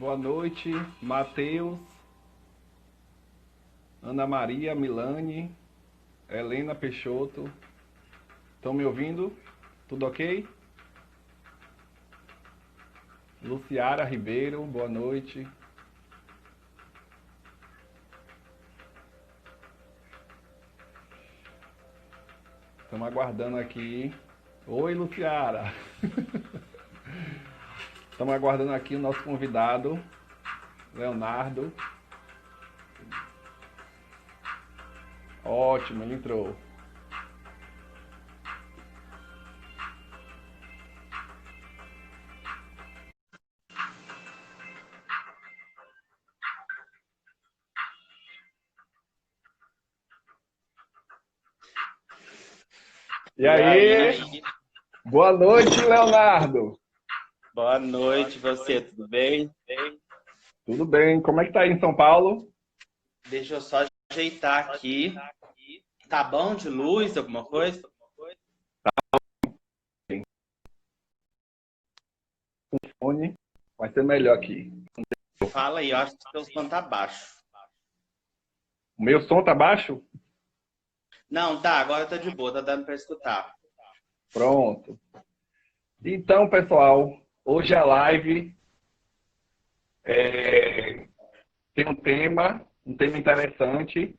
boa noite. Matheus, Ana Maria, Milane, Helena Peixoto. Estão me ouvindo? Tudo ok? Luciara Ribeiro, boa noite. Estamos aguardando aqui. Oi, Luciara. Estamos aguardando aqui o nosso convidado, Leonardo. Ótimo, ele entrou. E aí? Boa noite, Leonardo. Boa noite, você, tudo bem? Tudo bem, como é que tá aí em São Paulo? Deixa eu só ajeitar aqui. Tá bom de luz, alguma coisa? Com fone, vai ser melhor aqui. Fala aí, eu acho que o seu som tá baixo. O meu som tá baixo? Não, tá, agora tá de boa, tá dando pra escutar. Pronto. Então, pessoal, hoje a live tem um tema interessante.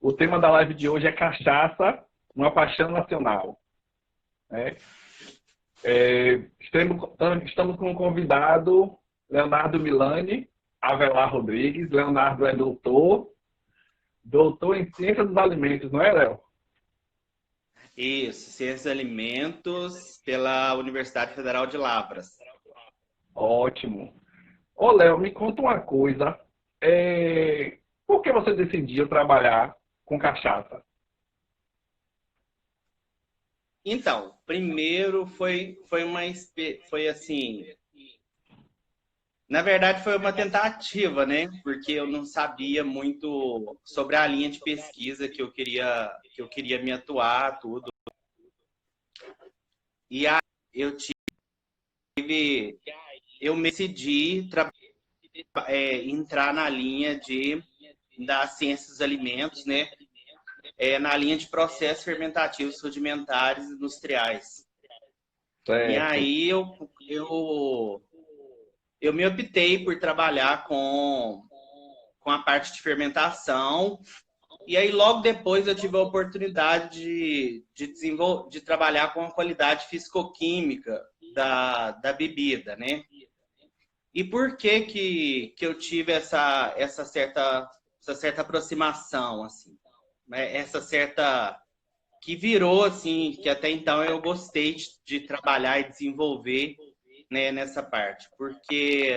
O tema da live de hoje é cachaça, uma paixão nacional. Estamos com um convidado, Leonardo Milani Avelar Rodrigues. Leonardo é doutor em Ciência dos Alimentos, não é, Léo? Isso, Ciências e Alimentos pela Universidade Federal de Lavras. Ótimo. Ô, Léo, me conta uma coisa. Por que você decidiu trabalhar com cachaça? Então, primeiro foi assim, na verdade foi uma tentativa, né? Porque eu não sabia muito sobre a linha de pesquisa que eu queria me atuar, tudo. E aí eu me decidi entrar na linha das ciências dos alimentos, né? Na linha de processos fermentativos rudimentares industriais. Certo. E aí eu me optei por trabalhar com a parte de fermentação. E aí, logo depois, eu tive a oportunidade de trabalhar com a qualidade fisicoquímica da bebida, né? E por que eu tive essa certa aproximação, assim? Essa certa... que virou, assim, que até então eu gostei de trabalhar e desenvolver, né, nessa parte. Porque...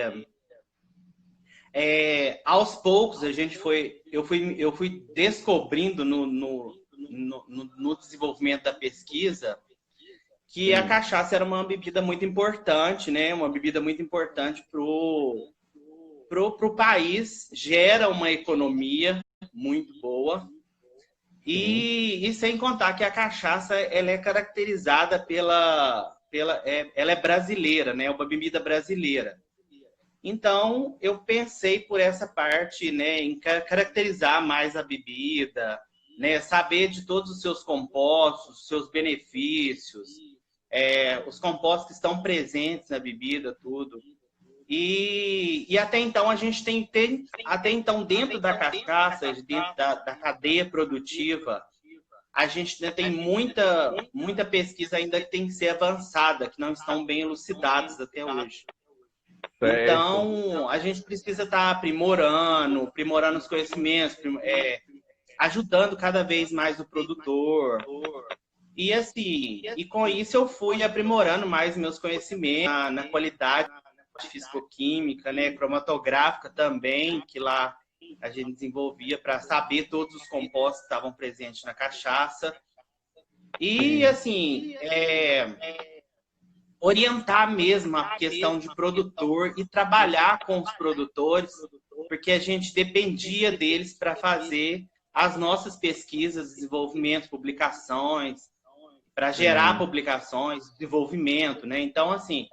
aos poucos eu fui descobrindo no desenvolvimento da pesquisa que a cachaça era uma bebida muito importante, né? Uma bebida muito importante pro país, gera uma economia muito boa e sem contar que a cachaça ela é caracterizada ela é brasileira, né? Uma bebida brasileira. Então, eu pensei por essa parte, né, em caracterizar mais a bebida, né, saber de todos os seus compostos, seus benefícios, os compostos que estão presentes na bebida, tudo. E até então, a gente até então, dentro da cachaça, dentro da cadeia produtiva, a gente ainda tem muita pesquisa ainda que tem que ser avançada, que não estão bem elucidadas até hoje. Então, a gente precisa estar aprimorando os conhecimentos, ajudando cada vez mais o produtor. E assim, com isso eu fui aprimorando mais meus conhecimentos na qualidade fisicoquímica, né, cromatográfica também, que lá a gente desenvolvia para saber todos os compostos que estavam presentes na cachaça. E assim, orientar mesmo a questão de produtor e trabalhar com os produtores, porque a gente dependia deles para fazer as nossas pesquisas, desenvolvimento, publicações, para gerar publicações, desenvolvimento, né? Então, assim,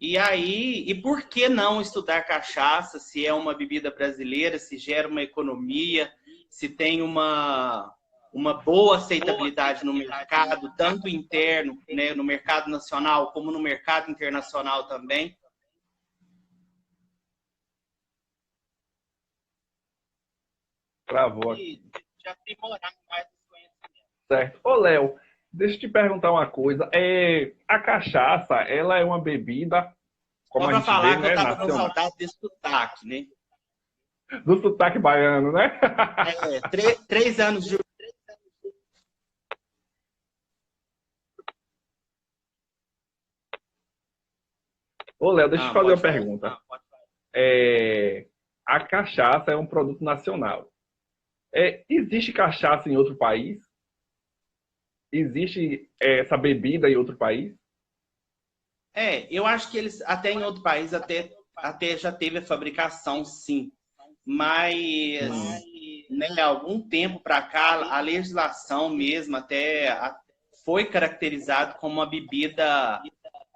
E aí, e por que não estudar cachaça, se é uma bebida brasileira, se gera uma economia, se tem uma boa aceitabilidade no mercado, tanto interno, né, no mercado nacional, como no mercado internacional também. Travou aqui. De aprimorar mais os conhecimentos. Certo. Ô, Léo, deixa eu te perguntar uma coisa. A cachaça, ela é uma bebida, como Só a para gente vê, falar que eu né, estava com nacional, saudade desse sotaque, né? do sotaque baiano, né? 3 anos de... Ô, Léo, deixa eu te fazer uma pode falar. pergunta. A cachaça é um produto nacional. Existe cachaça em outro país? Existe essa bebida em outro país? Eu acho que eles, até em outro país, até já teve a fabricação, sim. Mas, né, algum tempo para cá, a legislação mesmo foi caracterizado como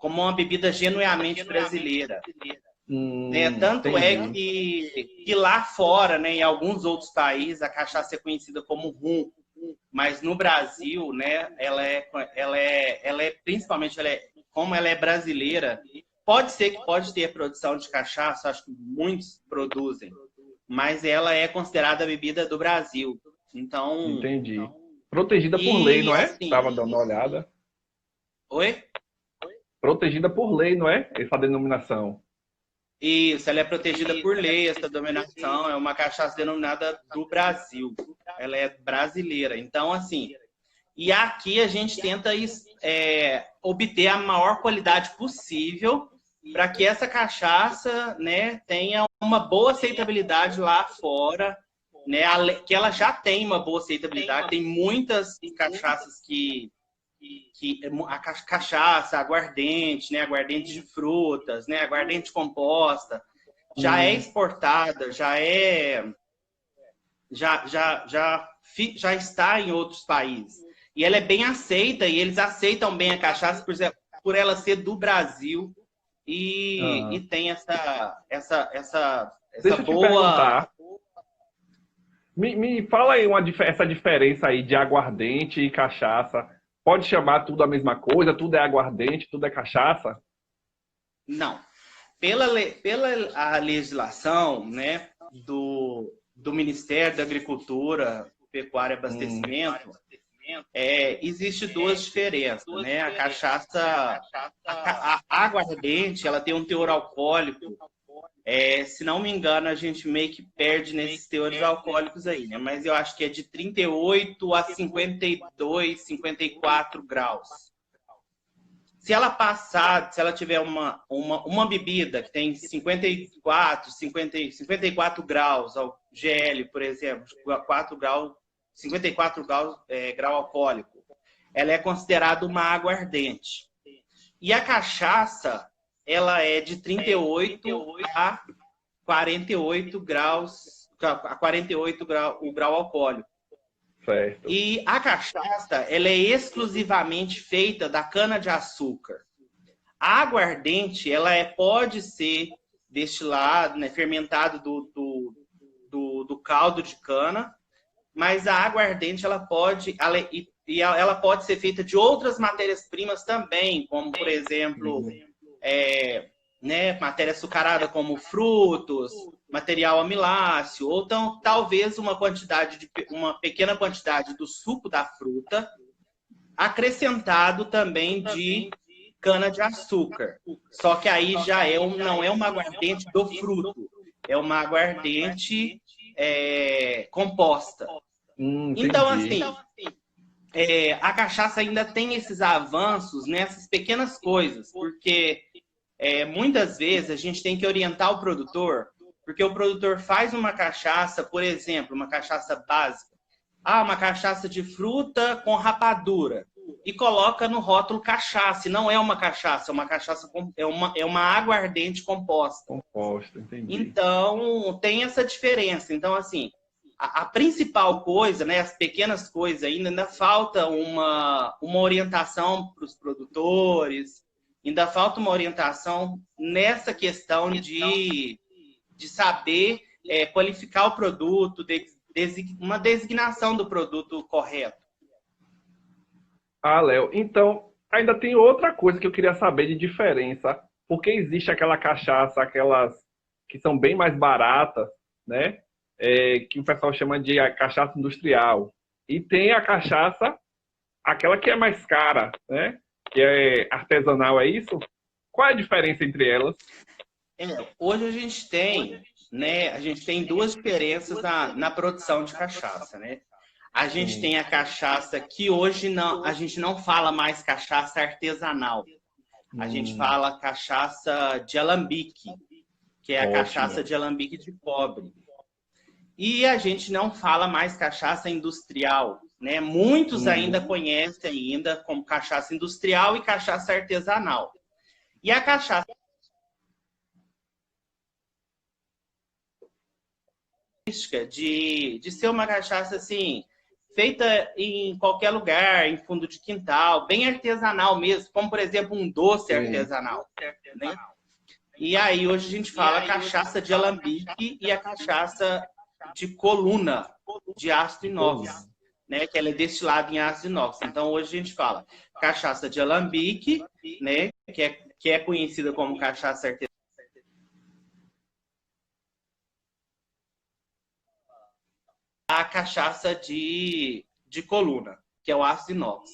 uma bebida genuinamente brasileira. Né? Tanto Entendi. que lá fora, né, em alguns outros países, a cachaça é conhecida como rum. Mas no Brasil, né, principalmente, como ela é brasileira, pode ser que pode ter produção de cachaça, acho que muitos produzem, mas ela é considerada a bebida do Brasil. Então, Entendi. Protegida por lei, e não é? assim, Estava dando uma olhada. oi? Protegida por lei, não é? Essa denominação. Isso, ela é protegida por lei, essa denominação, é uma cachaça denominada do Brasil. Ela é brasileira. Então, assim, e aqui a gente tenta obter a maior qualidade possível para que essa cachaça, né, tenha uma boa aceitabilidade lá fora, né, que ela já tem uma boa aceitabilidade. Tem muitas cachaças a cachaça, aguardente, né, aguardente de frutas, né, aguardente composta, já é exportada, já está em outros países. E ela é bem aceita, e eles aceitam bem a cachaça por ela ser do Brasil e tem essa Deixa eu te boa... perguntar. Me fala aí essa diferença aí de aguardente e cachaça. Pode chamar tudo a mesma coisa? Tudo é aguardente, tudo é cachaça? Não. Pela a legislação, né, do Ministério da Agricultura, Pecuária e Abastecimento, existe duas diferenças, né? A cachaça, a aguardente, ela tem um teor alcoólico. Se não me engano, a gente meio que perde nesses teores alcoólicos aí, né? Mas eu acho que é de 38 a 52, 54 graus. Se ela tiver uma bebida que tem 54 graus ao GL, por exemplo, 54 graus, grau alcoólico, ela é considerada uma aguardente. E a cachaça, ela é de 38 a 48 graus, o grau alcoólico. Certo. E a cachaça, ela é exclusivamente feita da cana-de-açúcar. A aguardente, ela pode ser destilado, né, fermentado do caldo de cana, mas a aguardente, ela pode ser feita de outras matérias-primas também, como, por exemplo, né, matéria açucarada como frutos, material amiláceo, ou então talvez uma pequena quantidade do suco da fruta, acrescentado também de cana-de-açúcar. Só que aí já não é uma aguardente do fruto, é uma aguardente composta. Então, assim, a cachaça ainda tem esses avanços nessas pequenas coisas, porque muitas vezes a gente tem que orientar o produtor, porque o produtor faz uma cachaça, por exemplo, uma cachaça básica, uma cachaça de fruta com rapadura, e coloca no rótulo cachaça, e não é uma cachaça, é uma aguardente composta. Composta, entendi. Então, tem essa diferença. Então, assim, a principal coisa, né, as pequenas coisas ainda falta uma orientação para os produtores, Ainda falta uma orientação nessa questão de saber qualificar o produto, uma designação do produto correto. Ah, Léo, então ainda tem outra coisa que eu queria saber de diferença. Porque existe aquela cachaça, aquelas que são bem mais baratas, né? Que o pessoal chama de a cachaça industrial. E tem a cachaça, aquela que é mais cara, né? Que é artesanal, é isso? Qual é a diferença entre elas? Hoje a gente tem, né? A gente tem duas diferenças na produção de cachaça, né? A gente tem a cachaça que hoje não, a gente não fala mais cachaça artesanal. A gente fala cachaça de alambique, que é a cachaça de alambique de cobre. E a gente não fala mais cachaça industrial, né? Muitos ainda conhecem ainda como cachaça industrial e cachaça artesanal. E a cachaça de ser uma cachaça assim, feita em qualquer lugar, em fundo de quintal, bem artesanal mesmo, como por exemplo um doce artesanal, né? E aí hoje a gente fala cachaça de alambique e a cachaça de coluna de aço inox, né? Que ela é destilada em aço inox. Então hoje a gente fala cachaça de alambique, né? Que é conhecida como cachaça artesanal. A cachaça de coluna, que é o aço inox.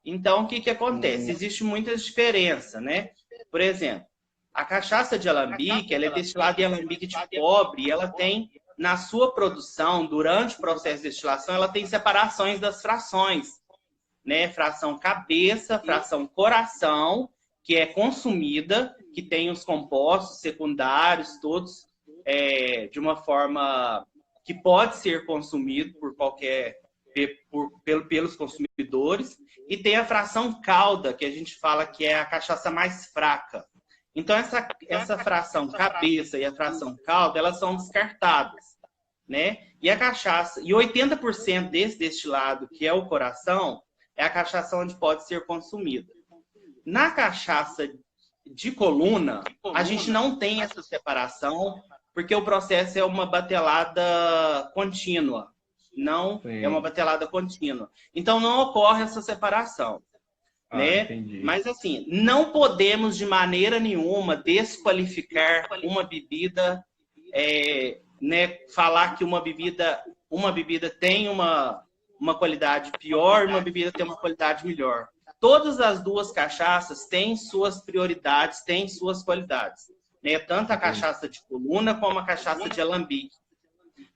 Então, o que que acontece? Existe muitas diferenças, né? Por exemplo, a cachaça de alambique, ela é destilada em alambique de cobre e ela tem, na sua produção, durante o processo de destilação, ela tem separações das frações, né? Fração cabeça, fração coração, que é consumida, que tem os compostos secundários, todos de uma forma que pode ser consumido por pelos consumidores, e tem a fração cauda, que a gente fala que é a cachaça mais fraca. Então, essa fração cabeça e a fração cauda, elas são descartadas, né? E a cachaça, e 80% desse destilado, que é o coração, é a cachaça onde pode ser consumida. Na cachaça de coluna, a gente não tem essa separação, porque o processo é uma batelada contínua. Não é uma batelada contínua. Então, não ocorre essa separação. Né? Entendi. Mas, assim, não podemos, de maneira nenhuma, desqualificar uma bebida, né? Falar que uma bebida tem uma qualidade pior e uma bebida tem uma qualidade melhor. Todas as duas cachaças têm suas prioridades, têm suas qualidades. Né? Tanto a cachaça de coluna como a cachaça de alambique.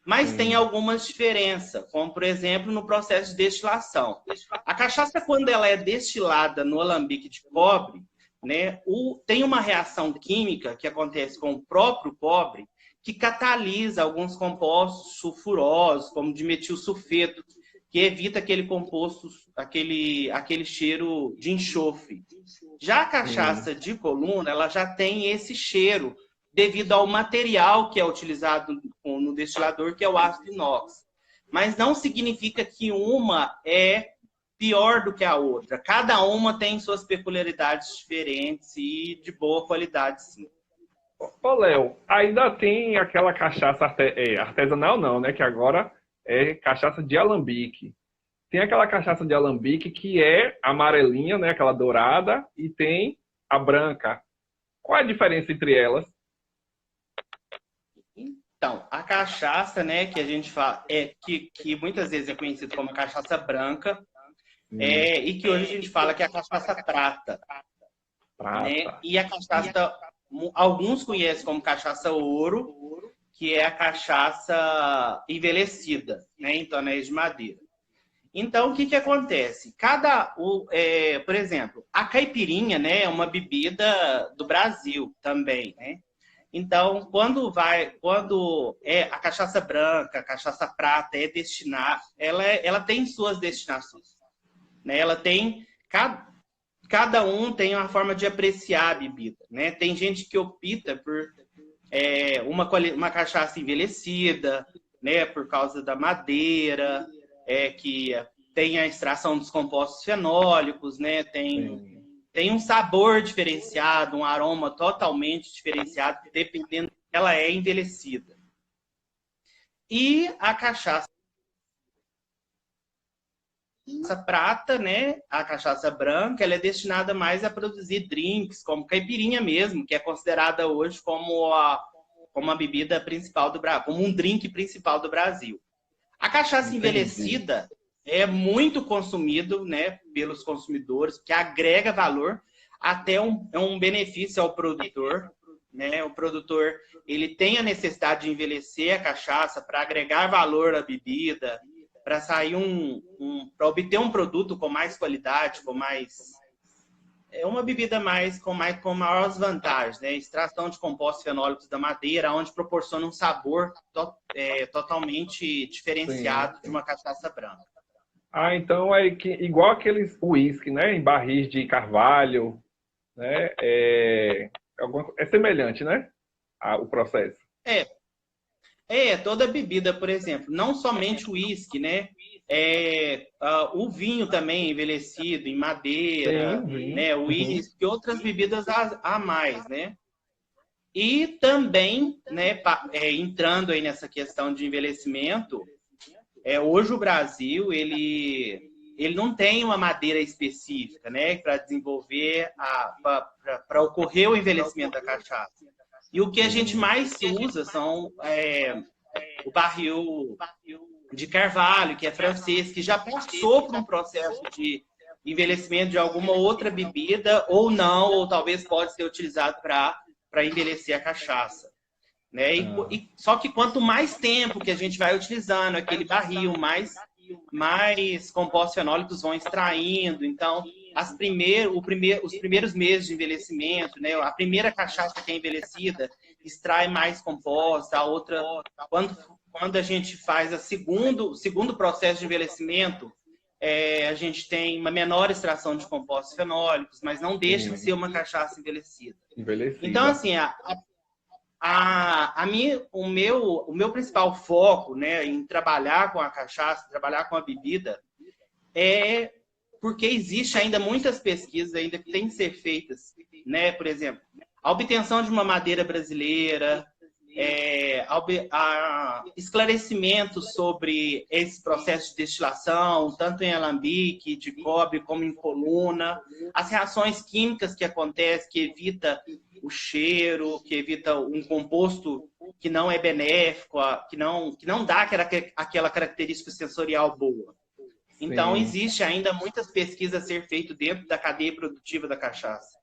Mas tem algumas diferenças, como, por exemplo, no processo de destilação. A cachaça, quando ela é destilada no alambique de cobre, né, tem uma reação química que acontece com o próprio cobre que catalisa alguns compostos sulfurosos, como dimetilsulfeto, que evita aquele composto, aquele cheiro de enxofre. Já a cachaça de coluna, ela já tem esse cheiro, devido ao material que é utilizado no destilador, que é o aço inox. Mas não significa que uma é pior do que a outra. Cada uma tem suas peculiaridades diferentes e de boa qualidade, sim. Ô, Léo, ainda tem aquela cachaça artesanal, não, né? Que agora é cachaça de alambique. Tem aquela cachaça de alambique que é amarelinha, né? Aquela dourada, e tem a branca. Qual é a diferença entre elas? Então, a cachaça, né, que a gente fala, que muitas vezes é conhecida como cachaça branca, e que hoje a gente fala que é a cachaça prata. Né? E a cachaça, alguns conhecem como cachaça ouro, que é a cachaça envelhecida, né, em tonéis de madeira. Então, o que que acontece? Por exemplo, a caipirinha, né, é uma bebida do Brasil também, né? Então, quando é a cachaça branca, a cachaça prata é destinada, ela tem suas destinações, né? Ela tem cada um tem uma forma de apreciar a bebida, né? Tem gente que opta por uma cachaça envelhecida, né? Por causa da madeira, que tem a extração dos compostos fenólicos, né? Tem tem um sabor diferenciado, um aroma totalmente diferenciado, dependendo se ela é envelhecida. E a cachaça prata, né? A cachaça branca, ela é destinada mais a produzir drinks, como caipirinha mesmo, que é considerada hoje como a bebida principal do Brasil, como um drink principal do Brasil. A cachaça envelhecida é muito consumido, né, pelos consumidores, que agrega valor, até um benefício ao produtor, né? O produtor, ele tem a necessidade de envelhecer a cachaça para agregar valor à bebida, para sair para obter um produto com mais qualidade, é uma bebida com maiores vantagens, né? Extração de compostos fenólicos da madeira, onde proporciona um sabor totalmente diferenciado de uma cachaça branca. Ah, então é igual aqueles uísque, né? Em barris de carvalho, né? É semelhante, né? O processo. Toda bebida, por exemplo, não somente o uísque, né? O vinho também envelhecido em madeira, Sim, né? O uísque e outras bebidas a mais, né? E também, né, entrando aí nessa questão de envelhecimento, hoje o Brasil, ele não tem uma madeira específica, né, para desenvolver, para ocorrer o envelhecimento da cachaça. E o que a gente mais usa são o barril de carvalho, que é francês, que já passou por um processo de envelhecimento de alguma outra bebida, ou não, ou talvez pode ser utilizado para envelhecer a cachaça. Né? Só que quanto mais tempo que a gente vai utilizando aquele barril, mais compostos fenólicos vão extraindo. Então, os primeiros meses de envelhecimento, né? A primeira cachaça que é envelhecida extrai mais compostos, a outra, quando a gente faz o segundo processo de envelhecimento, a gente tem uma menor extração de compostos fenólicos, mas não deixa de ser uma cachaça envelhecida. Então, assim, o meu principal foco, né, em trabalhar com a cachaça, trabalhar com a bebida, é porque existe ainda muitas pesquisas ainda que têm que ser feitas, né? Por exemplo, a obtenção de uma madeira brasileira, esclarecimentos sobre esse processo de destilação, tanto em alambique, de cobre, como em coluna, as reações químicas que acontecem, que evita o cheiro, que evita um composto que não é benéfico, que não dá aquela característica sensorial boa. Então, existe ainda muitas pesquisas a ser feitas dentro da cadeia produtiva da cachaça.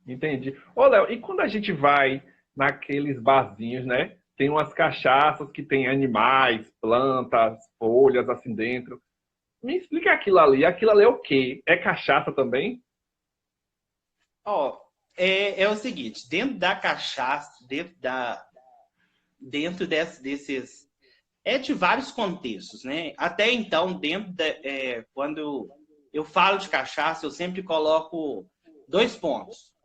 Entendi. Ô, Léo, e quando a gente vai naqueles barzinhos, né? Tem umas cachaças que tem animais, plantas, folhas assim dentro. Me explica aquilo ali. Aquilo ali é o quê? É cachaça também? É o seguinte, dentro da cachaça, dentro desses... de vários contextos, né? Até então, quando eu falo de cachaça, eu sempre coloco 2 pontos.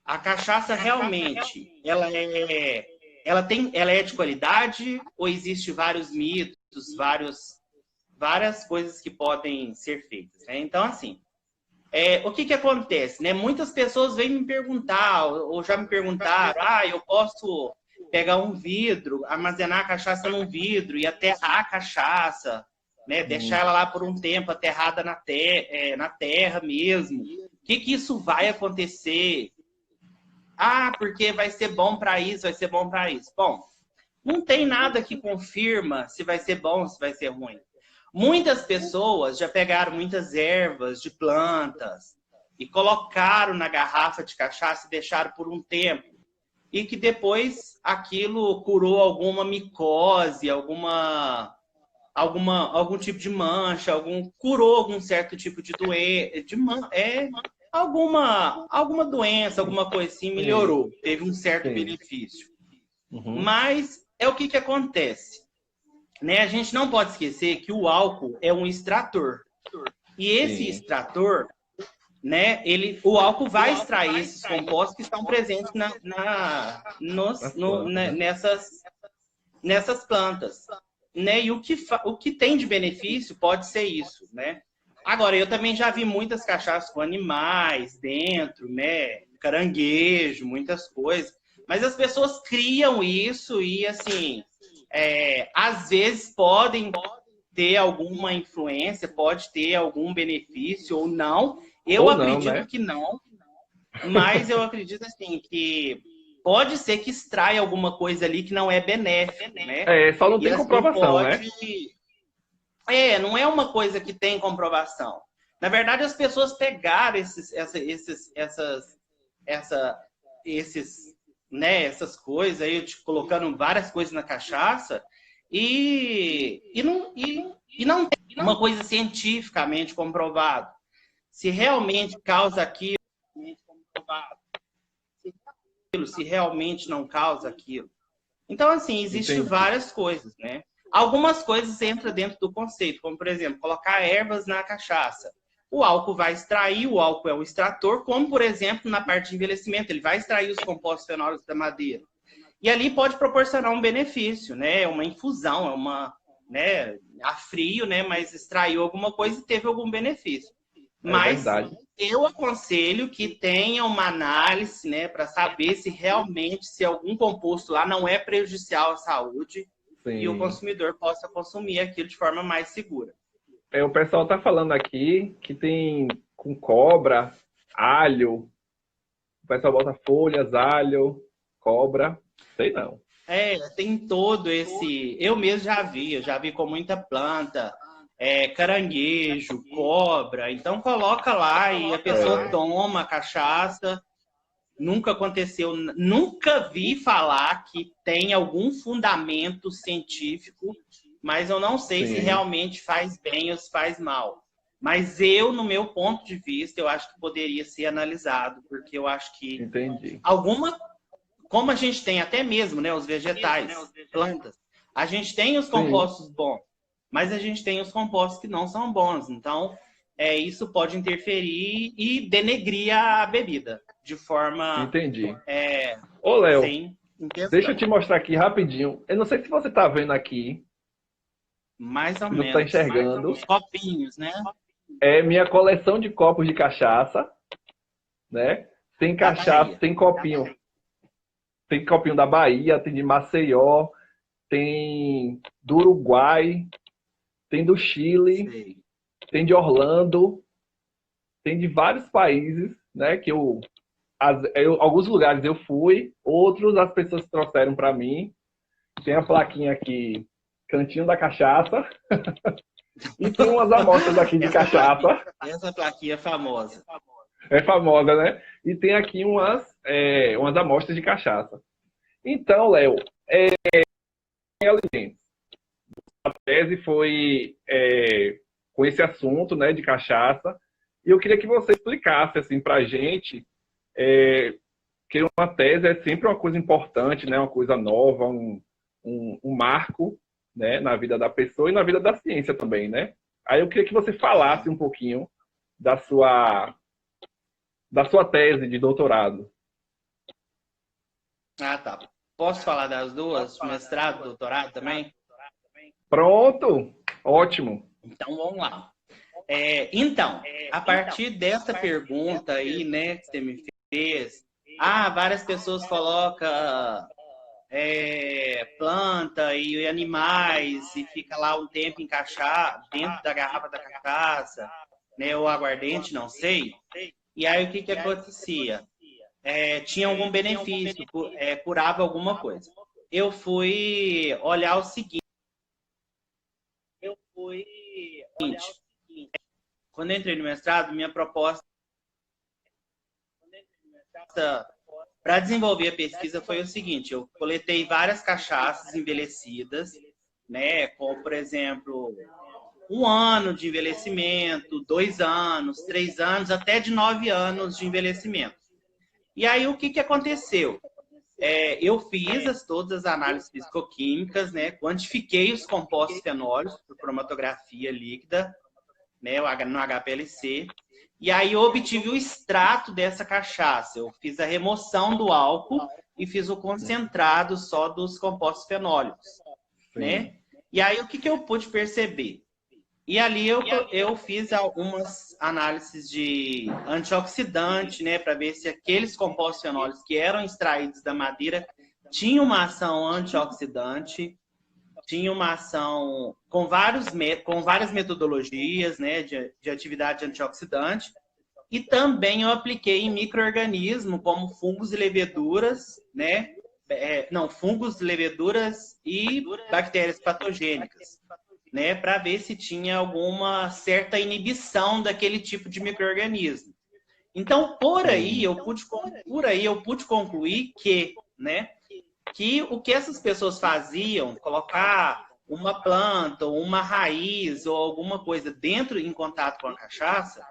A cachaça realmente, ela é de qualidade ou existe vários mitos, várias coisas que podem ser feitas, né? Então, assim, o que acontece, né? Muitas pessoas vêm me perguntar, ou já me perguntaram, eu posso pegar um vidro, armazenar a cachaça num vidro e aterrar a cachaça, né? Deixar ela lá por um tempo aterrada na terra mesmo. O que isso vai acontecer? Porque vai ser bom para isso, vai ser bom para isso. Bom, não tem nada que confirma se vai ser bom, se vai ser ruim. Muitas pessoas já pegaram muitas ervas de plantas e colocaram na garrafa de cachaça e deixaram por um tempo. E que depois aquilo curou alguma micose, algum tipo de mancha, curou algum certo tipo de doença, alguma doença, alguma coisa assim, melhorou, teve um certo benefício. Mas o que acontece? Né? A gente não pode esquecer que o álcool é um extrator. E esse extrator, né, o álcool vai extrair esses compostos que estão presentes nessas plantas. Né? E o que tem de benefício pode ser isso, né? Agora, eu também já vi muitas cachaças com animais dentro, né? Caranguejo, muitas coisas. Mas as pessoas criam isso e, assim, às vezes podem ter alguma influência, pode ter algum benefício ou não. Eu Ou não, acredito né? que não, mas eu acredito, assim, que pode ser que extraia alguma coisa ali que não é benéfico, né? Só não E, tem assim, comprovação, né? pode não é uma coisa que tem comprovação. Na verdade, as pessoas pegaram essas coisas aí, tipo, colocando várias coisas na cachaça e não tem uma coisa cientificamente comprovada. Se realmente causa aquilo, se realmente não causa aquilo. Então, assim, existem Entendi. várias coisas, né? Algumas coisas entram dentro do conceito, como, por exemplo, colocar ervas na cachaça. O álcool vai extrair, o álcool é o extrator, como, por exemplo, na parte de envelhecimento, ele vai extrair os compostos fenólicos da madeira. E ali pode proporcionar um benefício, né? Uma infusão, né? A frio, né? Mas extraiu alguma coisa e teve algum benefício. É Mas verdade. eu aconselho que tenha uma análise, né, para saber se realmente, se algum composto lá não é prejudicial à saúde e o Sim. consumidor possa consumir aquilo de forma mais segura. O pessoal tá falando aqui que tem com cobra, alho. O pessoal bota folhas, alho, cobra. Sei não. Tem todo esse. Eu já vi com muita planta, caranguejo, cobra. Então coloca lá e a pessoa É, toma a cachaça. Nunca aconteceu, nunca vi falar que tem algum fundamento científico, mas eu não sei se sim, realmente faz bem ou se faz mal. Mas eu, no meu ponto de vista, eu acho que poderia ser analisado, porque eu acho que entendi. alguma, como a gente tem até mesmo, né, os vegetais, plantas, a gente tem os Sim, compostos bons, mas a gente tem os compostos que não são bons. Então, isso pode interferir e denegrir a bebida de forma entendi. Ô, Léo, sem deixa eu intenção. te mostrar aqui rapidinho. Eu não sei se você tá vendo aqui, Mais ou se você tá menos. enxergando. Os copinhos, né? É minha coleção de copos de cachaça, né? Tem Da cachaça, Bahia. tem copinho. Tem copinho da Bahia, tem de Maceió, tem do Uruguai, tem do Chile, Sei. tem de Orlando, tem de vários países, né? Alguns lugares eu fui, outros as pessoas trouxeram para mim. Tem a plaquinha aqui, Cantinho da Cachaça, e tem umas amostras aqui de cachaça, Essa plaquinha é famosa. é famosa, né? E tem aqui umas amostras de cachaça. Então, Léo, a tese foi com esse assunto, né, de cachaça, e eu queria que você explicasse assim para a gente que uma tese é sempre uma coisa importante, né, uma coisa nova, um marco, né, na vida da pessoa e na vida da ciência também, né? Aí eu queria que você falasse Aham. um pouquinho da sua da sua tese de doutorado. Ah, tá. Posso falar das duas? Mestrado, doutorado também? Pronto, ótimo. Então, vamos lá. Então, a partir dessa pergunta aí, né, que você me fez, várias pessoas colocam planta e animais e fica lá um tempo encaixado dentro da garrafa da cachaça, né, ou aguardente, não sei. E aí o que que acontecia? Tinha algum benefício, curava alguma coisa. Eu fui olhar o seguinte, quando eu entrei no mestrado, minha proposta para desenvolver a pesquisa foi o seguinte: eu coletei várias cachaças envelhecidas, né, como, por exemplo, 1 ano de envelhecimento, 2 anos, 3 anos, até de 9 anos de envelhecimento. E aí, o que que aconteceu? Eu fiz todas as análises fisicoquímicas, né, quantifiquei os compostos fenólicos por cromatografia líquida, né, no HPLC, e aí eu obtive o extrato dessa cachaça. Eu fiz a remoção do álcool e fiz o concentrado só dos compostos fenólicos, Sim, né? E aí o que que eu pude perceber? E ali eu fiz algumas análises de antioxidante, né, para ver se aqueles compostos fenólicos que eram extraídos da madeira tinham uma ação antioxidante, tinha uma ação com várias metodologias, né, de atividade antioxidante. E também eu apliquei em micro-organismos como fungos e leveduras, né? Fungos, leveduras e bactérias patogênicas, né? Para ver se tinha alguma certa inibição daquele tipo de micro-organismo. Então, por aí eu pude concluir que, né, que o que essas pessoas faziam, colocar uma planta ou uma raiz ou alguma coisa dentro em contato com a cachaça,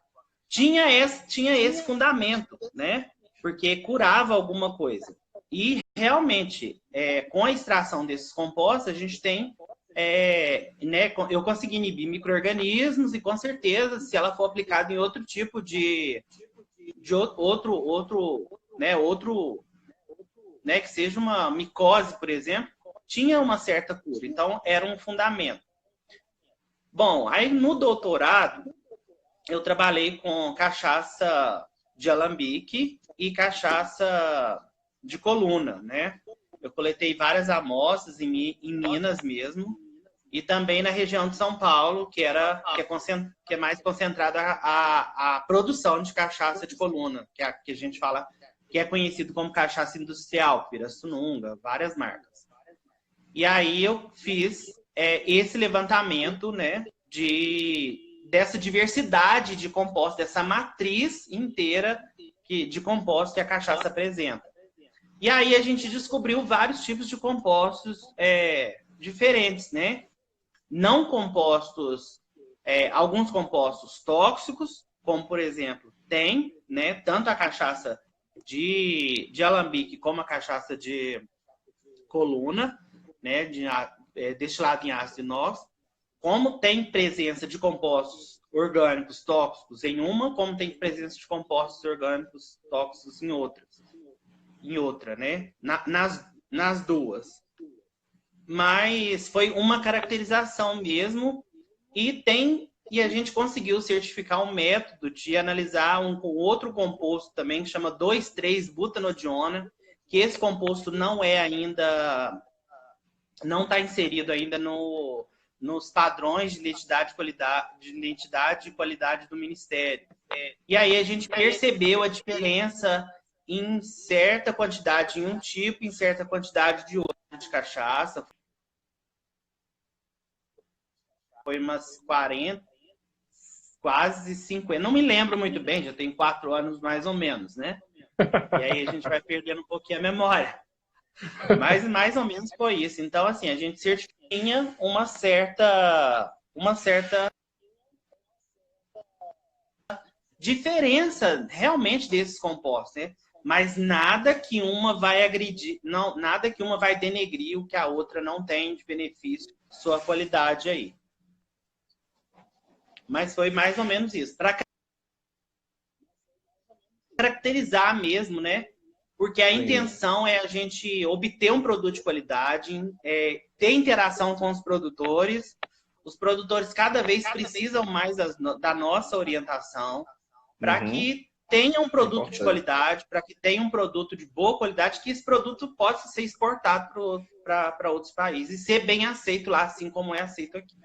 tinha esse fundamento, né? Porque curava alguma coisa. E realmente, com a extração desses compostos, a gente tem, né? Eu consegui inibir micro-organismos e com certeza, se ela for aplicada em outro tipo de outro, né? Que seja uma micose, por exemplo, tinha uma certa cura. Então, era um fundamento. Bom, aí no doutorado eu trabalhei com cachaça de alambique e cachaça de coluna, né? Eu coletei várias amostras em Minas mesmo e também na região de São Paulo, que é mais concentrada a produção de cachaça de coluna, que a gente fala que é conhecido como cachaça industrial, Pirassununga, várias marcas. E aí eu fiz esse levantamento, né, dessa diversidade de compostos, dessa matriz inteira de compostos que a cachaça apresenta. E aí a gente descobriu vários tipos de compostos diferentes, né? Não compostos, alguns compostos tóxicos, como por exemplo, tem, né, tanto a cachaça de alambique como a cachaça de coluna, né, destilado em ácido inox, como tem presença de compostos orgânicos tóxicos em uma, como tem presença de compostos orgânicos tóxicos em outra, né? Nas duas. Mas foi uma caracterização mesmo e a gente conseguiu certificar um método de analisar um outro composto também que chama 2,3-butanodiona, que esse composto não está inserido ainda nos padrões de identidade e qualidade do Ministério. E aí a gente percebeu a diferença em certa quantidade em um tipo, em certa quantidade de outro de cachaça. Foi umas 40, quase 50. Não me lembro muito bem, já tem 4 anos mais ou menos, né? E aí a gente vai perdendo um pouquinho a memória. Mas mais ou menos foi isso. Então, assim, a gente tinha uma certa diferença realmente desses compostos, né? Mas nada que uma vai agredir, não, nada que uma vai denegrir o que a outra não tem de benefício, sua qualidade aí. Mas foi mais ou menos isso. Para caracterizar mesmo, né? Porque a intenção é a gente obter um produto de qualidade, ter interação com os produtores. Os produtores cada vez precisam mais da nossa orientação para que tenha um produto de qualidade, para que tenha um produto de boa qualidade, que esse produto possa ser exportado para outros países e ser bem aceito lá, assim como é aceito aqui.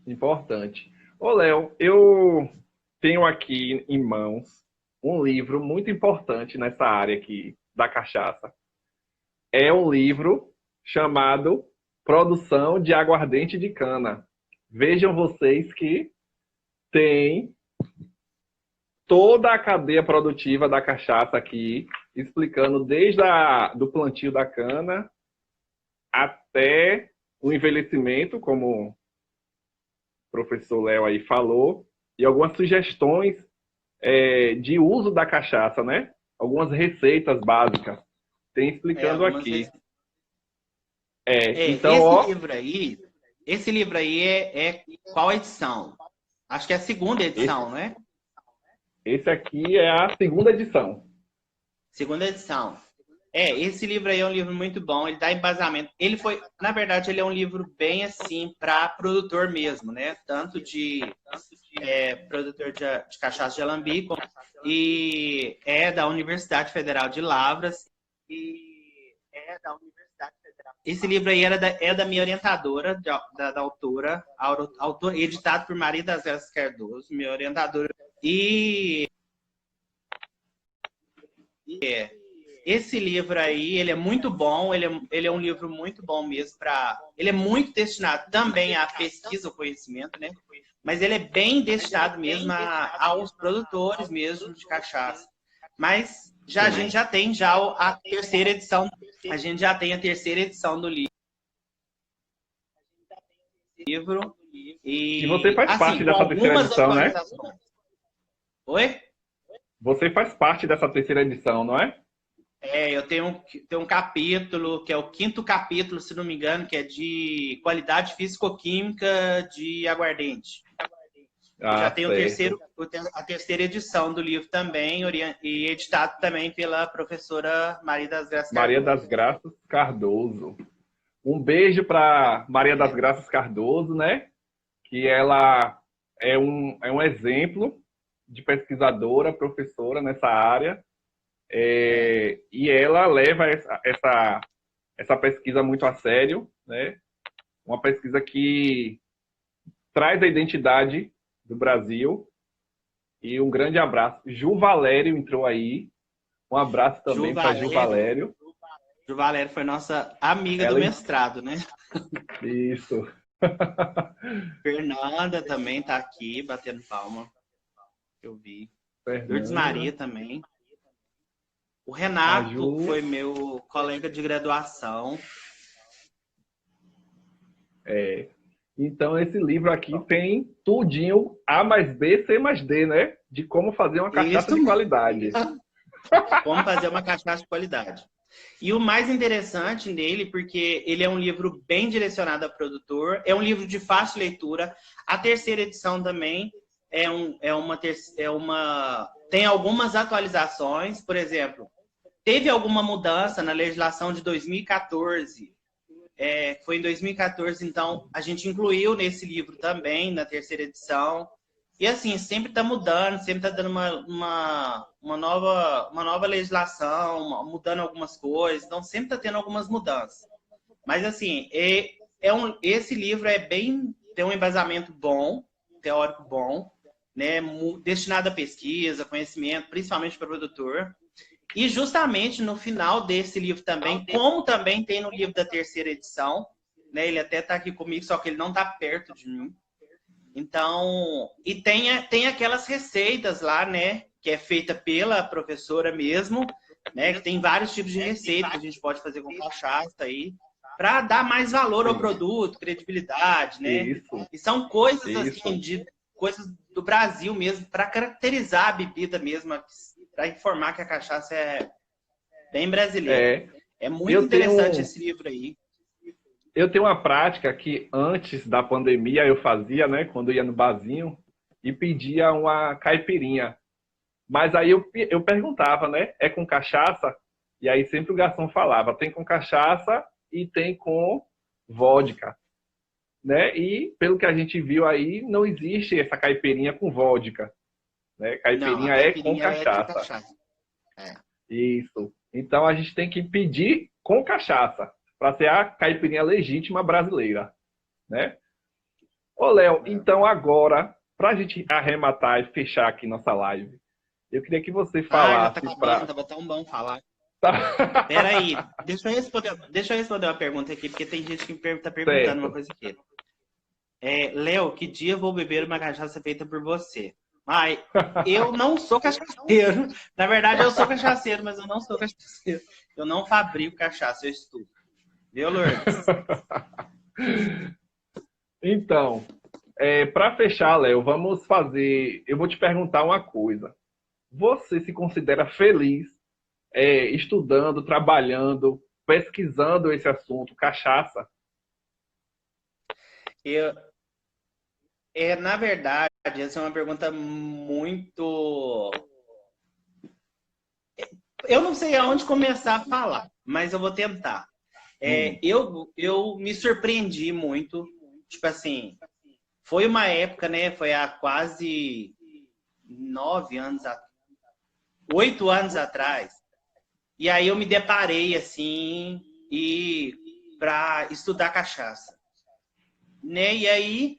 Importante. Ô, Léo, eu tenho aqui em mãos um livro muito importante nessa área aqui da cachaça. É um livro chamado Produção de Aguardente de Cana. Vejam vocês que tem toda a cadeia produtiva da cachaça aqui, explicando desde do plantio da cana até o envelhecimento, como o professor Léo aí falou, e algumas sugestões de uso da cachaça, né? Algumas receitas básicas. Tem explicando aqui. Então, esse livro aí é qual edição? Acho que é a segunda edição, não é? Esse aqui é a segunda edição. Segunda edição. Esse livro aí é um livro muito bom, ele dá embasamento. Ele foi, na verdade, ele é um livro bem assim para produtor mesmo, né? Tanto de produtor de cachaça de alambique e é da Universidade Federal de Lavras. Esse livro aí é da minha orientadora, da autora, editado por Maria das Graças Cardoso, minha orientadora. E esse livro aí, ele é muito bom, ele é um livro muito bom mesmo ele é muito destinado também à pesquisa, ao conhecimento, né? Mas ele é bem destinado mesmo aos produtores mesmo de cachaça. Mas a gente já tem a terceira edição, a gente já tem a terceira edição do livro. E você faz assim, parte com dessa terceira algumas edição, né? atualizações. Oi? Você faz parte dessa terceira edição, não é? Eu tenho um capítulo, que é o quinto capítulo, se não me engano, que é de qualidade físico-química de aguardente. Já tem a terceira edição do livro também, e editado também pela professora Maria das Graças Cardoso. Maria das Graças Cardoso. Um beijo para Maria das Graças Cardoso, né? Que ela é um exemplo de pesquisadora, professora nessa área. E ela leva essa pesquisa muito a sério, né? Uma pesquisa que traz a identidade do Brasil. E um grande abraço. Ju Valério entrou aí. Um abraço também para Ju Valério. Ju Valério foi nossa amiga do mestrado, né? Isso. Fernanda também está aqui, batendo palma. Eu vi. Lourdes Maria também. O Renato foi meu colega de graduação. Então, esse livro aqui tem tudinho A mais B, C mais D, né? De como fazer uma cachaça de qualidade. Como fazer uma cachaça de qualidade. E o mais interessante nele, porque ele é um livro bem direcionado a produtor, é um livro de fácil leitura. A terceira edição também tem algumas atualizações. Por exemplo, teve alguma mudança na legislação de 2014. Foi em 2014, então a gente incluiu nesse livro também, na terceira edição. E assim, sempre está mudando, sempre está dando uma nova legislação, mudando algumas coisas, então sempre está tendo algumas mudanças. Mas assim, esse livro tem um embasamento bom, teórico bom, né, destinado à pesquisa, conhecimento, principalmente para o produtor. E justamente no final desse livro também, como também tem no livro da terceira edição, né, ele até está aqui comigo, só que ele não está perto de mim. Então, e tem aquelas receitas lá, né, que é feita pela professora mesmo, né, que tem vários tipos de receitas que a gente pode fazer com cachaça aí, para dar mais valor ao produto, credibilidade, né? Isso. E são coisas assim, coisas do Brasil mesmo, para caracterizar a bebida mesmo, para informar que a cachaça é bem brasileira. É muito interessante esse livro aí. Eu tenho uma prática que antes da pandemia eu fazia, né? Quando eu ia no barzinho e pedia uma caipirinha. Mas aí eu perguntava, né? É com cachaça? E aí sempre o garçom falava, tem com cachaça e tem com vodka. Né? E pelo que a gente viu aí, não existe essa caipirinha com vodka. Né? Caipirinha é com cachaça. Isso. Então a gente tem que pedir com cachaça, para ser a caipirinha legítima brasileira, né? Ô, Léo, então agora, para a gente arrematar e fechar aqui nossa live, eu queria que você falasse... já tá acabando, tava tão bom falar. Peraí, deixa eu responder uma pergunta aqui, porque tem gente que tá perguntando uma coisa aqui. Léo, que dia eu vou beber uma cachaça feita por você? Eu não sou cachaceiro. Na verdade, eu sou cachaceiro, mas eu não sou cachaceiro. Eu não fabrico cachaça, eu estudo. Viu, Lourdes? Então, para fechar, Léo, vamos fazer... Eu vou te perguntar uma coisa. Você se considera feliz estudando, trabalhando, pesquisando esse assunto, cachaça? Na verdade, essa é uma pergunta muito... Eu não sei aonde começar a falar, mas eu vou tentar. Eu me surpreendi muito. Tipo assim, foi uma época, né? Foi há quase 9 anos, 8 anos atrás. E aí eu me deparei assim e para estudar cachaça, né? E aí,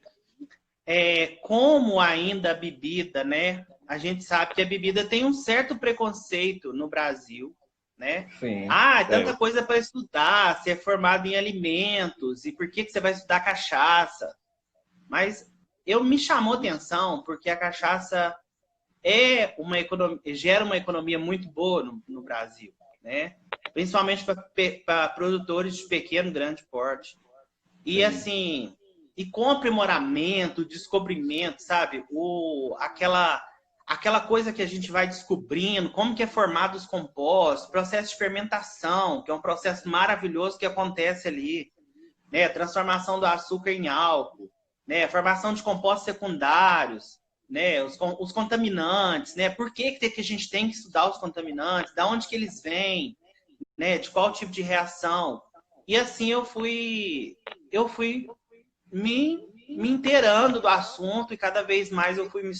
como ainda a bebida, né? A gente sabe que a bebida tem um certo preconceito no Brasil, né? Sim, Ah, é tanta coisa para estudar, você é formado em alimentos, e por que você vai estudar cachaça? Mas eu me chamou atenção porque a cachaça gera uma economia muito boa no Brasil, né? Principalmente para produtores de pequeno e grande porte. E assim, e com aprimoramento, descobrimento, sabe? Aquela coisa que a gente vai descobrindo, como que é formado os compostos, processo de fermentação, que é um processo maravilhoso que acontece ali, né? Transformação do açúcar em álcool, né? Formação de compostos secundários, né? Os contaminantes, né? Por que a gente tem que estudar os contaminantes? Da onde que eles vêm, né? De qual tipo de reação? E assim eu fui me inteirando do assunto e cada vez mais eu fui me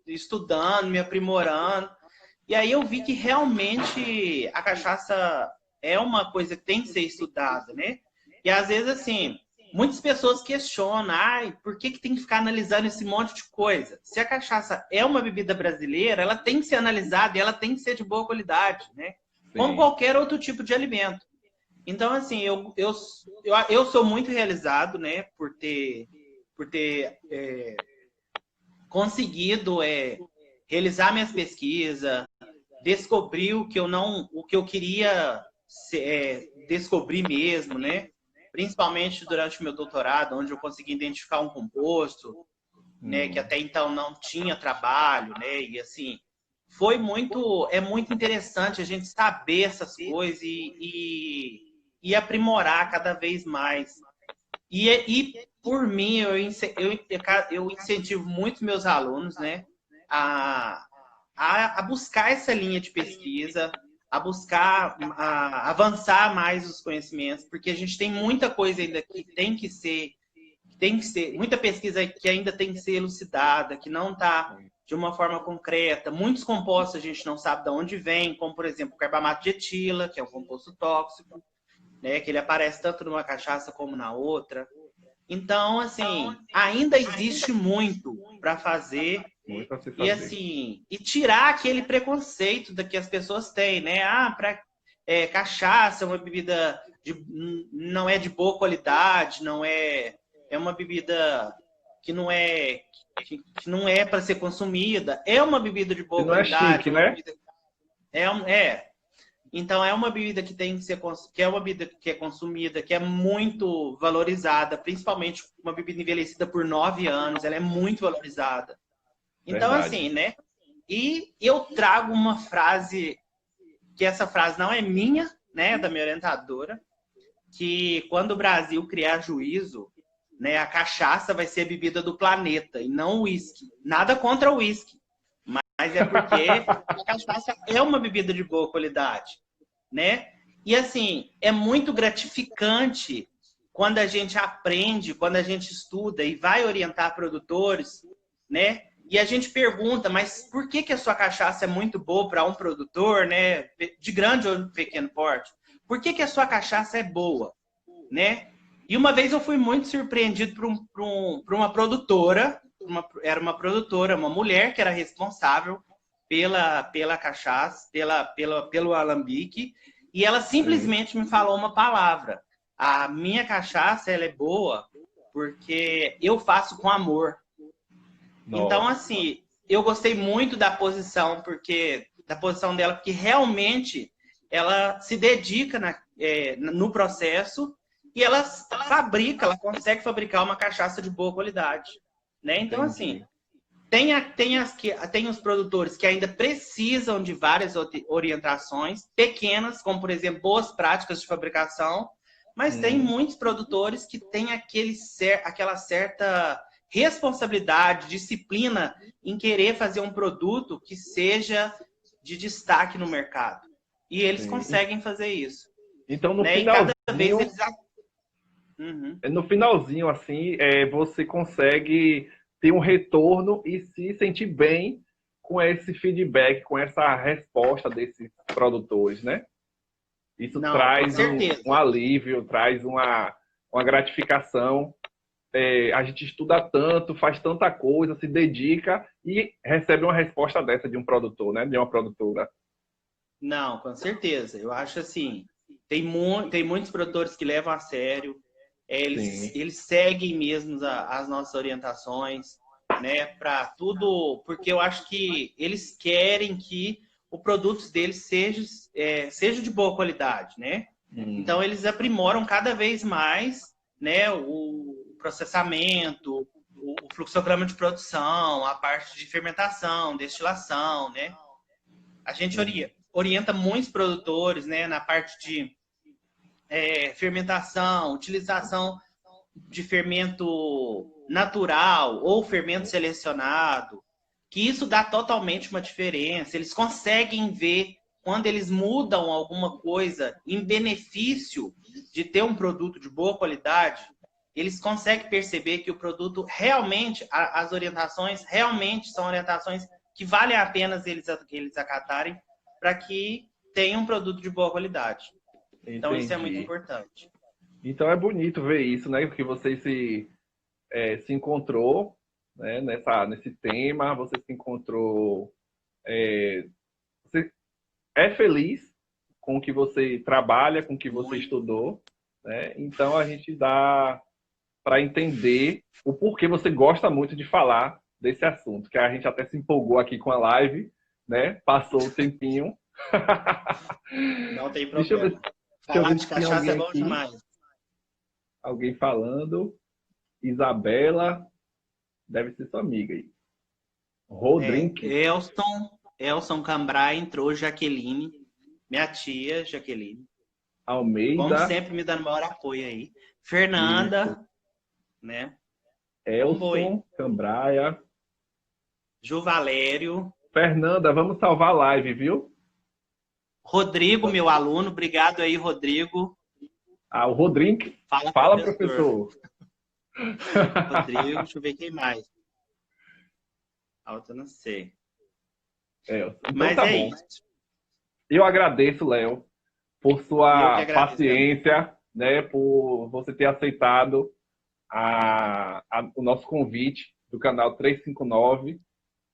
estudando, me aprimorando. E aí eu vi que realmente a cachaça é uma coisa que tem que ser estudada, né? E às vezes, assim, muitas pessoas questionam, ai, por que tem que ficar analisando esse monte de coisa? Se a cachaça é uma bebida brasileira, ela tem que ser analisada e ela tem que ser de boa qualidade, né? Como qualquer outro tipo de alimento. Então, assim, eu sou muito realizado, né, por ter conseguido realizar minhas pesquisas, descobrir o que eu queria descobrir mesmo, né? Principalmente durante o meu doutorado, onde eu consegui identificar um composto, né, que até então não tinha trabalho, né? E assim, é muito interessante a gente saber essas coisas e aprimorar cada vez mais. E por mim, eu incentivo muito meus alunos, né, a, a buscar essa linha de pesquisa, a buscar avançar mais os conhecimentos, porque a gente tem muita coisa ainda que tem que ser, muita pesquisa que ainda tem que ser elucidada, que não está de uma forma concreta. Muitos compostos a gente não sabe de onde vem, como, por exemplo, o carbamato de etila, que é um composto tóxico, né, que ele aparece tanto numa cachaça como na outra. Então, assim, ainda existe muito para fazer e assim, e tirar aquele preconceito que as pessoas têm, né? Ah, cachaça é uma bebida não é de boa qualidade, não é uma bebida que não é para ser consumida. É uma bebida de boa não é qualidade, chique, né? Então é uma bebida que tem que ser, que é uma bebida que é consumida, que é muito valorizada, principalmente uma bebida envelhecida por 9 anos, ela é muito valorizada. Então, Verdade. assim, né? E eu trago uma frase, que essa frase não é minha, né? Da minha orientadora, que quando o Brasil criar juízo, né, a cachaça vai ser a bebida do planeta e não o uísque. Nada contra o uísque, mas é porque a cachaça é uma bebida de boa qualidade, né? E assim, é muito gratificante quando a gente aprende, quando a gente estuda e vai orientar produtores, né? E a gente pergunta, mas por que a sua cachaça é muito boa para um produtor, né, de grande ou pequeno porte? Por que a sua cachaça é boa, né? E uma vez eu fui muito surpreendido por uma produtora, era uma produtora, uma mulher que era responsável pela cachaça, pelo alambique, e ela simplesmente me falou uma palavra: a minha cachaça ela é boa porque eu faço com amor. Então, assim, eu gostei muito da posição dela, porque realmente ela se dedica no processo e ela consegue fabricar uma cachaça de boa qualidade, né? Então, assim, tem os produtores que ainda precisam de várias orientações pequenas, como, por exemplo, boas práticas de fabricação, mas tem muitos produtores que têm aquela certa responsabilidade, disciplina em querer fazer um produto que seja de destaque no mercado. E eles Sim. conseguem fazer isso. Então, no Né? E cada vez finalzinho, eles... Uhum. no finalzinho, assim, você consegue ter um retorno e se sentir bem com esse feedback, com essa resposta desses produtores, né? Isso Não, com traz certeza. um alívio, traz uma gratificação. A gente estuda tanto, faz tanta coisa, se dedica e recebe uma resposta dessa de um produtor, né? De uma produtora. Não, com certeza. Eu acho assim, tem muitos produtores que levam a sério, Sim. eles seguem mesmo as nossas orientações, né, para tudo, porque eu acho que eles querem que o produto deles seja de boa qualidade, né? Então eles aprimoram cada vez mais, né, o processamento, o fluxograma de produção, a parte de fermentação, destilação, né? A gente orienta muitos produtores, né, na parte de fermentação, utilização de fermento natural ou fermento selecionado, que isso dá totalmente uma diferença. Eles conseguem ver quando eles mudam alguma coisa em benefício de ter um produto de boa qualidade, eles conseguem perceber que o produto realmente, as orientações realmente são orientações que valem a pena eles acatarem para que tenha um produto de boa qualidade. Então, isso é muito Entendi. importante. Então é bonito ver isso, né? Porque você se encontrou, né? Nesse tema, você se encontrou. Você é feliz com o que você trabalha, com o que você Muito. estudou, né? Então a gente dá para entender o porquê você gosta muito de falar desse assunto, que a gente até se empolgou aqui com a live, né? Passou o tempinho. Não tem Deixa eu ver, problema. deixa eu Falar ver de se tem cachaça alguém é bom aqui, demais. alguém falando. Isabela, deve ser sua amiga aí. Rodrink, Elson Cambrai entrou, Jaqueline, minha tia, Jaqueline. Como Almeida, sempre, me dando maior apoio aí. isso, Fernanda, né? Vamos boi. Elson, Cambraia. Ju Valério. Fernanda, vamos salvar a live, viu? Rodrigo, meu aluno. Obrigado aí, Rodrigo. O Rodrink. Fala, Fala, professor. professor. Rodrigo, deixa eu ver quem mais. Eu não sei. Então Mas tá é bom. isso. Eu agradeço, Léo, por Eu que sua agradeço também. paciência, né? Por você ter aceitado o nosso convite do canal 359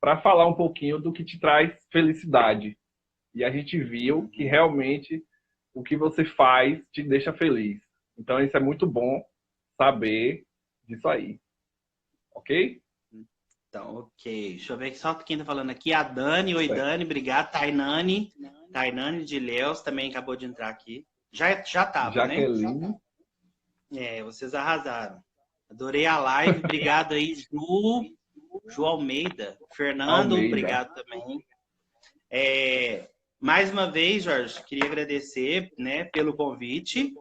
para falar um pouquinho do que te traz felicidade. E a gente viu que realmente o que você faz te deixa feliz. Então isso é muito bom saber disso aí. Ok? Então, ok. Deixa eu ver só quem tá falando aqui. A Dani. Oi, Dani. Obrigado. Tainane. Tainane de Leos também acabou de entrar aqui. Já tava, né? Jaqueline. Vocês arrasaram. Adorei a live. Obrigado aí, Ju Almeida. Fernando, Almeida. obrigado também. Mais uma vez, Jorge, queria agradecer, né, pelo convite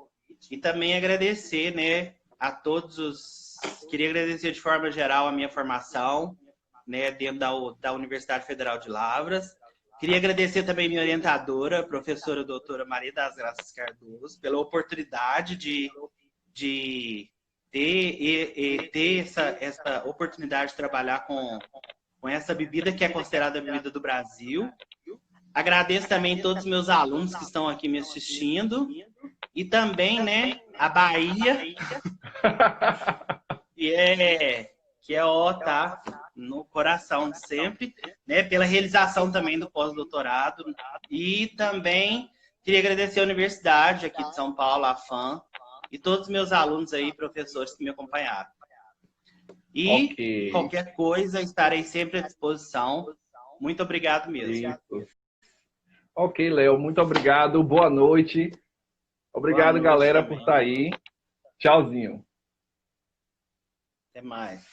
e também agradecer, né, a todos os... Queria agradecer de forma geral a minha formação, né, dentro da Universidade Federal de Lavras. Queria agradecer também minha orientadora, a professora doutora Maria das Graças Cardoso, pela oportunidade de ter essa oportunidade de trabalhar com essa bebida que é considerada a bebida do Brasil. Agradeço também todos os meus alunos que estão aqui me assistindo e também, né, a Bahia, que é tá no coração de sempre, né, pela realização também do pós-doutorado. E também queria agradecer a Universidade aqui de São Paulo, a FAM, e todos os meus alunos aí, professores que me acompanharam. E qualquer coisa, estarei sempre à disposição. Muito obrigado mesmo. Isso. Ok, Léo, muito obrigado. Boa noite. Obrigado, Boa noite galera, também. por estar aí. Tchauzinho. Até mais.